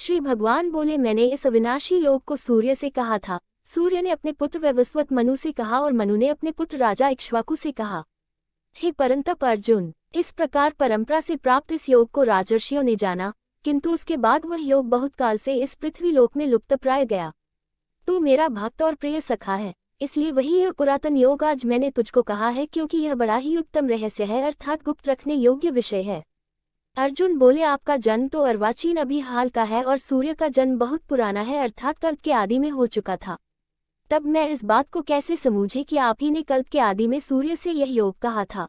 श्री भगवान बोले, मैंने इस अविनाशी लोक को सूर्य से कहा था। सूर्य ने अपने पुत्र वैवस्वत मनु से कहा और मनु ने अपने पुत्र राजा इक्ष्वाकु से कहा। हे परंतप अर्जुन, इस प्रकार परंपरा से प्राप्त इस योग को राजर्षियों ने जाना, किंतु उसके बाद वह योग बहुत काल से इस पृथ्वी लोक में लुप्तप्राय गया। तू मेरा भक्त और प्रिय सखा है, इसलिए वही यह पुरातन योग आज मैंने तुझको कहा है, क्योंकि यह बड़ा ही उत्तम रहस्य है, अर्थात गुप्त रखने योग्य विषय है। अर्जुन बोले, आपका जन्म तो अर्वाचीन अभी हाल का है और सूर्य का जन्म बहुत पुराना है, अर्थात कल्प के आदि में हो चुका था। तब मैं इस बात को कैसे समझे कि आप ही ने कल्प के आदि में सूर्य से यह योग कहा था।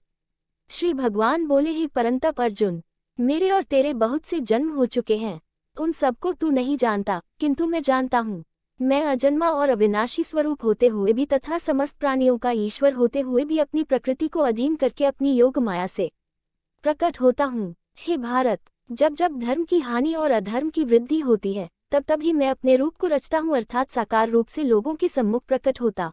श्री भगवान बोले, ही परंतप अर्जुन, मेरे और तेरे बहुत से जन्म हो चुके हैं, उन सबको तू नहीं जानता, किंतु मैं जानता हूँ। मैं अजन्मा और अविनाशी स्वरूप होते हुए भी तथा समस्त प्राणियों का ईश्वर होते हुए भी अपनी प्रकृति को अधीन करके अपनी योग माया से प्रकट होता हूँ। हे भारत, जब जब धर्म की हानि और अधर्म की वृद्धि होती है, तब तब ही मैं अपने रूप को रचता हूँ, अर्थात साकार रूप से लोगों के सम्मुख प्रकट होता।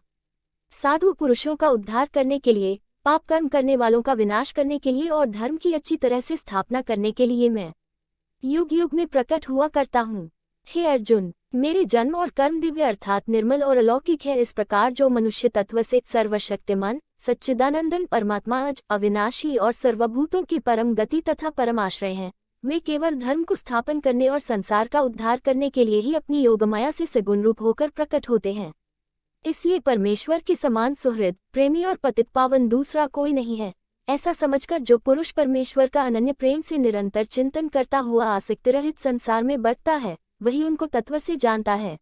साधु पुरुषों का उद्धार करने के लिए, पाप कर्म करने वालों का विनाश करने के लिए और धर्म की अच्छी तरह से स्थापना करने के लिए मैं युग युग में प्रकट हुआ करता हूँ। हे अर्जुन, मेरे जन्म और कर्म दिव्य अर्थात निर्मल और अलौकिक है। इस प्रकार जो मनुष्य तत्व से सर्वशक्तिमान सच्चिदानंदन परमात्मा अज अविनाशी और सर्वभूतों की परम गति तथा परम आश्रय हैं, वे केवल धर्म को स्थापन करने और संसार का उद्धार करने के लिए ही अपनी योगमाया से सगुण रूप होकर प्रकट होते हैं। इसलिए परमेश्वर के समान सुहृद, प्रेमी और पतित पावन दूसरा कोई नहीं है। ऐसा समझकर जो पुरुष परमेश्वर का अनन्य प्रेम से निरंतर चिंतन करता हुआ आसक्ति रहित संसार में बरतता है, वही उनको तत्व से जानता है,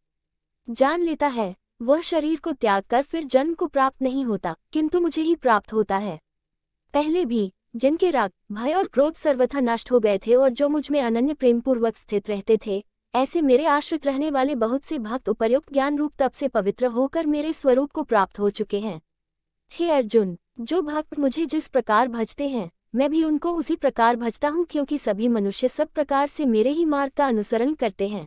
जान लेता है। वह शरीर को त्याग कर फिर जन्म को प्राप्त नहीं होता, किंतु मुझे ही प्राप्त होता है। पहले भी जिनके राग, भय और क्रोध सर्वथा नष्ट हो गए थे और जो मुझ में अनन्य प्रेम पूर्वक स्थित रहते थे, ऐसे मेरे आश्रित रहने वाले बहुत से भक्त उपर्युक्त ज्ञान रूप तप से पवित्र होकर मेरे स्वरूप को प्राप्त हो चुके हैं। हे अर्जुन, जो भक्त मुझे जिस प्रकार भजते हैं, मैं भी उनको उसी प्रकार भजता हूँ, क्योंकि सभी मनुष्य सब प्रकार से मेरे ही मार्ग का अनुसरण करते हैं।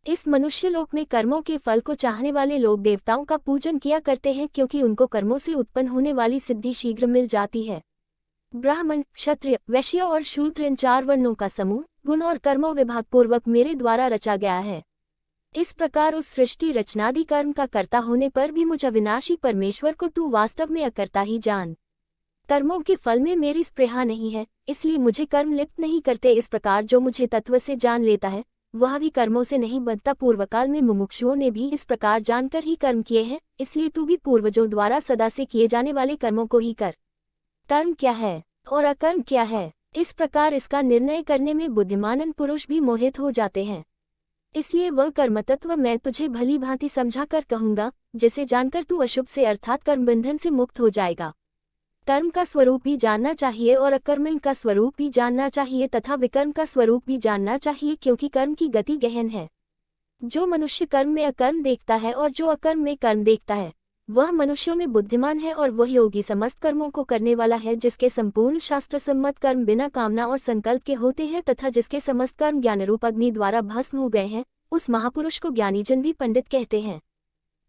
इस मनुष्य लोक में कर्मों के फल को चाहने वाले लोग देवताओं का पूजन किया करते हैं, क्योंकि उनको कर्मों से उत्पन्न होने वाली सिद्धि शीघ्र मिल जाती है। ब्राह्मण, क्षत्रिय, वैश्य और शूद्र इन 4 वर्णों का समूह गुण और कर्मों विभाग पूर्वक मेरे द्वारा रचा गया है। इस प्रकार उस सृष्टि रचनादि कर्म का कर्ता होने पर भी मुझ अविनाशी परमेश्वर को तू वास्तव में अकर्ता ही जान। कर्मों के फल में मेरी स्पृहा नहीं है, इसलिए मुझे कर्म लिप्त नहीं करते। इस प्रकार जो मुझे तत्व से जान लेता है, वह भी कर्मों से नहीं बंधता। पूर्वकाल में मुमुक्षुओं ने भी इस प्रकार जानकर ही कर्म किए हैं, इसलिए तू भी पूर्वजों द्वारा सदा से किए जाने वाले कर्मों को ही कर। कर्म क्या है और अकर्म क्या है, इस प्रकार इसका निर्णय करने में बुद्धिमान पुरुष भी मोहित हो जाते हैं। इसलिए वह कर्म तत्व मैं तुझे भली भांति समझा कर कहूँगा, जिसे जानकर तू अशुभ से अर्थात कर्म बंधन से मुक्त हो जाएगा। कर्म का स्वरूप भी जानना चाहिए और अकर्म का स्वरूप भी जानना चाहिए तथा विकर्म का स्वरूप भी जानना चाहिए, क्योंकि कर्म की गति गहन है। जो मनुष्य कर्म में अकर्म देखता है और जो अकर्म में कर्म देखता है, वह मनुष्यों में बुद्धिमान है और वह योगी समस्त कर्मों को करने वाला है, जिसके संपूर्ण शास्त्र सम्मत कर्म बिना कामना और संकल्प के होते हैं तथा जिसके समस्त कर्म ज्ञानरूप अग्नि द्वारा भस्म हो गए हैं, उस महापुरुष को ज्ञानीजन भी पंडित कहते हैं।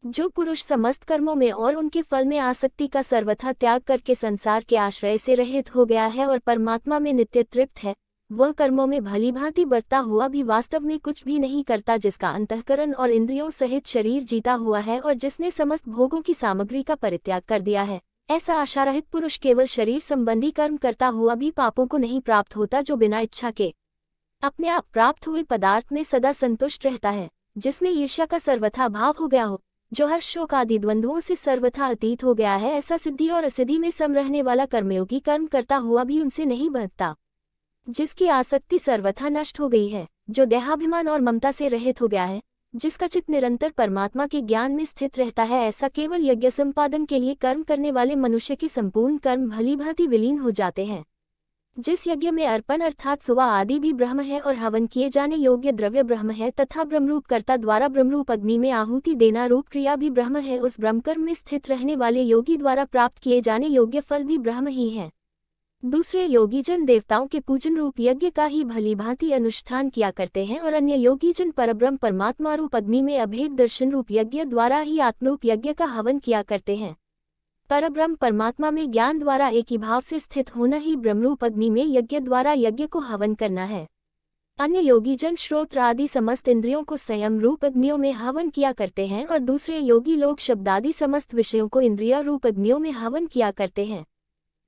जो पुरुष समस्त कर्मों में और उनके फल में आसक्ति का सर्वथा त्याग करके संसार के आश्रय से रहित हो गया है और परमात्मा में नित्य तृप्त है, वह कर्मों में भली भांति बरता हुआ भी वास्तव में कुछ भी नहीं करता, जिसका अंतःकरण और इंद्रियों सहित शरीर जीता हुआ है और जिसने समस्त भोगों की सामग्री का परित्याग कर दिया है, ऐसा आशारहित पुरुष केवल शरीर संबंधी कर्म करता हुआ भी पापों को नहीं प्राप्त होता, जो बिना इच्छा के अपने आप प्राप्त हुए पदार्थ में सदा संतुष्ट रहता है, जिसमें ईर्ष्या का सर्वथा भाव हो गया हो, जो हर्ष शोक आदि द्वंद्वों से सर्वथा अतीत हो गया है, ऐसा सिद्धि और असिद्धि में सम रहने वाला कर्मयोगी कर्म करता हुआ भी उनसे नहीं बंधता, जिसकी आसक्ति सर्वथा नष्ट हो गई है, जो देहाभिमान और ममता से रहित हो गया है, जिसका चित्त निरंतर परमात्मा के ज्ञान में स्थित रहता है, ऐसा केवल यज्ञ संपादन के लिए कर्म करने वाले मनुष्य के संपूर्ण कर्म भली भांति विलीन हो जाते हैं। जिस यज्ञ में अर्पण अर्थात सुवा आदि भी ब्रह्म है और हवन किए जाने योग्य द्रव्य ब्रह्म है तथा ब्रह्मरूप कर्ता द्वारा ब्रह्मरूप अग्नि में आहुति देना रूप क्रिया भी ब्रह्म है, उस ब्रह्मकर्म में स्थित रहने वाले योगी द्वारा प्राप्त किए जाने योग्य फल भी ब्रह्म ही है। दूसरे योगीजन देवताओं के पूजन रूप यज्ञ का ही भली भांति अनुष्ठान किया करते हैं और अन्य योगीजन परब्रह्म परमात्मा रूप अग्नि में अभेद दर्शन रूप यज्ञ द्वारा ही आत्मरूप यज्ञ का हवन किया करते हैं। परब्रह्म परमात्मा में ज्ञान द्वारा एक ही भाव से स्थित होना ही ब्रह्मरूप अग्नि में यज्ञ द्वारा यज्ञ को हवन करना है। अन्य योगी जन श्रोत्र आदि समस्त इंद्रियों को संयम रूप अग्नियों में हवन किया करते हैं और दूसरे योगी लोग शब्दादि समस्त विषयों को इंद्रिय रूप अग्नियों में हवन किया करते हैं।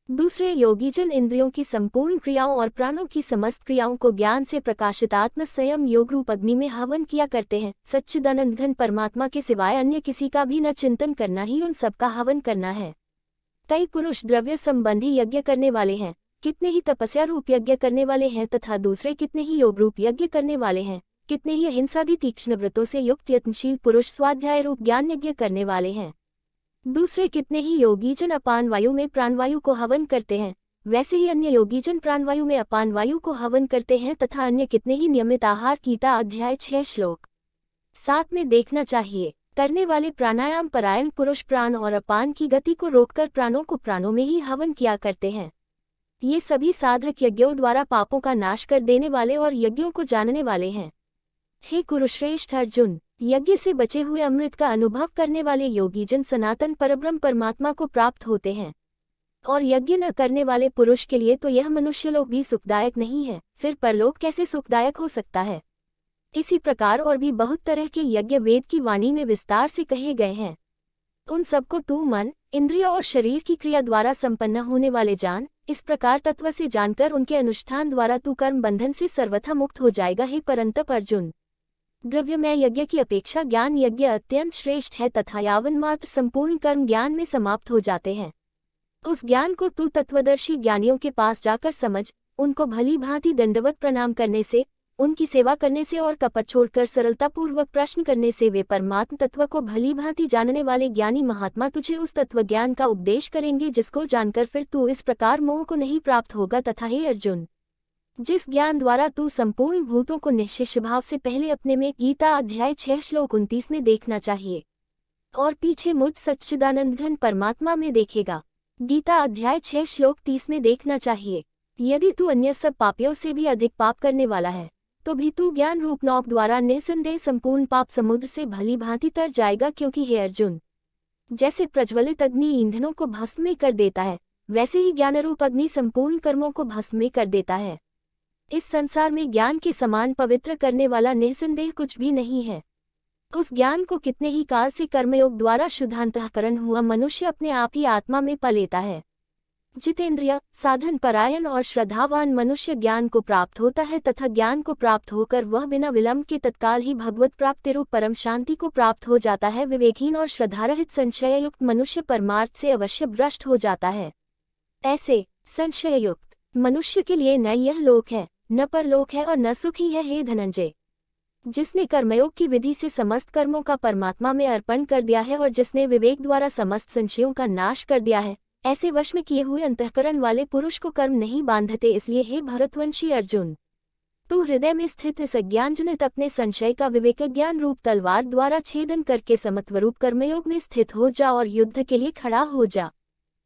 दूसरे योगीजन इंद्रियों की संपूर्ण क्रियाओं और प्राणों की समस्त क्रियाओं को ज्ञान से प्रकाशित आत्म संयम योग रूप अग्नि में हवन किया करते हैं। सच्चिदानंद घन परमात्मा के सिवाय अन्य किसी का भी न चिंतन करना ही उन सबका हवन करना है। कई पुरुष द्रव्य संबंधी यज्ञ करने वाले हैं, कितने ही तपस्या रूप यज्ञ करने वाले हैं तथा दूसरे कितने ही योग रूप यज्ञ करने वाले हैं, कितने ही अहिंसादि तीक्ष्ण व्रतों से युक्त यत्नशील पुरुष स्वाध्याय रूप ज्ञान यज्ञ करने वाले हैं। दूसरे कितने ही योगीजन अपान वायु में प्राणवायु को हवन करते हैं, वैसे ही अन्य योगीजन प्राणवायु में अपान वायु को हवन करते हैं तथा अन्य कितने ही नियमित आहार गीता अध्याय 6 श्लोक 7 में देखना चाहिए करने वाले प्राणायाम परायण पुरुष प्राण और अपान की गति को रोककर प्राणों को प्राणों में ही हवन किया करते हैं। ये सभी साधक यज्ञों द्वारा पापों का नाश कर देने वाले और यज्ञों को जानने वाले हैं। हे कुरुश्रेष्ठ अर्जुन, यज्ञ से बचे हुए अमृत का अनुभव करने वाले योगीजन सनातन परब्रह्म परमात्मा को प्राप्त होते हैं, और यज्ञ न करने वाले पुरुष के लिए तो यह मनुष्यलोक भी सुखदायक नहीं है, फिर परलोक कैसे सुखदायक हो सकता है। इसी प्रकार और भी बहुत तरह के यज्ञ वेद की वाणी में विस्तार से कहे गए हैं। उन सबको तू मन, इंद्रिय और शरीर की क्रिया द्वारा संपन्न होने वाले जान। इस प्रकार तत्व से जानकर उनके अनुष्ठान द्वारा तू कर्म बंधन से सर्वथा मुक्त हो जाएगा। हे परंतप अर्जुन, द्रव्यमय यज्ञ की अपेक्षा ज्ञान यज्ञ अत्यंत श्रेष्ठ है तथा यावन मात्र संपूर्ण कर्म ज्ञान में समाप्त हो जाते हैं। उस ज्ञान को तू तत्वदर्शी ज्ञानियों के पास जाकर समझ, उनको भली भांति दंडवत प्रणाम करने से, उनकी सेवा करने से और कपट छोड़कर सरलतापूर्वक प्रश्न करने से वे परमात्म तत्व को भली भांति जानने वाले ज्ञानी महात्मा तुझे उस तत्व ज्ञान का उपदेश करेंगे जिसको जानकर फिर तू इस प्रकार मोह को नहीं प्राप्त होगा। तथा हे अर्जुन, जिस ज्ञान द्वारा तू संपूर्ण भूतों को निश्चय भाव से पहले अपने में गीता अध्याय 6 श्लोक 29 में देखना चाहिए और पीछे मुझ सच्चिदानंद घन परमात्मा में देखेगा। गीता अध्याय 6 श्लोक 30 में देखना चाहिए। यदि तू अन्य सब पापियों से भी अधिक पाप करने वाला है तो भी तू ज्ञान रूप नौक द्वारा निसंदेह संपूर्ण पाप समुद्र से भली भांति तर जाएगा। क्योंकि हे अर्जुन, जैसे प्रज्वलित अग्नि ईंधनों को भस्म में कर देता है, वैसे ही ज्ञानरूप अग्नि संपूर्ण कर्मों को भस्म में कर देता है। इस संसार में ज्ञान के समान पवित्र करने वाला निसंदेह कुछ भी नहीं है। उस ज्ञान को कितने ही काल से कर्मयोग द्वारा शुद्धांतःकरण हुआ मनुष्य अपने आप ही आत्मा में पा लेता है। जितेंद्रिय, साधन परायण और श्रद्धावान मनुष्य ज्ञान को प्राप्त होता है तथा ज्ञान को प्राप्त होकर वह बिना विलंब के तत्काल ही भगवत प्राप्ति रूप परम शांति को प्राप्त हो जाता है। विवेकहीन और श्रद्धारहित संशययुक्त मनुष्य परमार्थ से अवश्य भ्रष्ट हो जाता है। ऐसे संशययुक्त मनुष्य के लिए न यह लोक है, न परलोक है और न सुख ही है। हे धनंजय, जिसने कर्मयोग की विधि से समस्त कर्मों का परमात्मा में अर्पण कर दिया है और जिसने विवेक द्वारा समस्त संशयों का नाश कर दिया है, ऐसे वश में किए हुए अंतःकरण वाले पुरुष को कर्म नहीं बांधते। इसलिए हे भरतवंशी अर्जुन, तू हृदय में स्थित इस अज्ञानजनित अपने संशय का विवेक ज्ञान रूप तलवार द्वारा छेदन करके समत्वरूप कर्मयोग में स्थित हो जा और युद्ध के लिए खड़ा हो जा।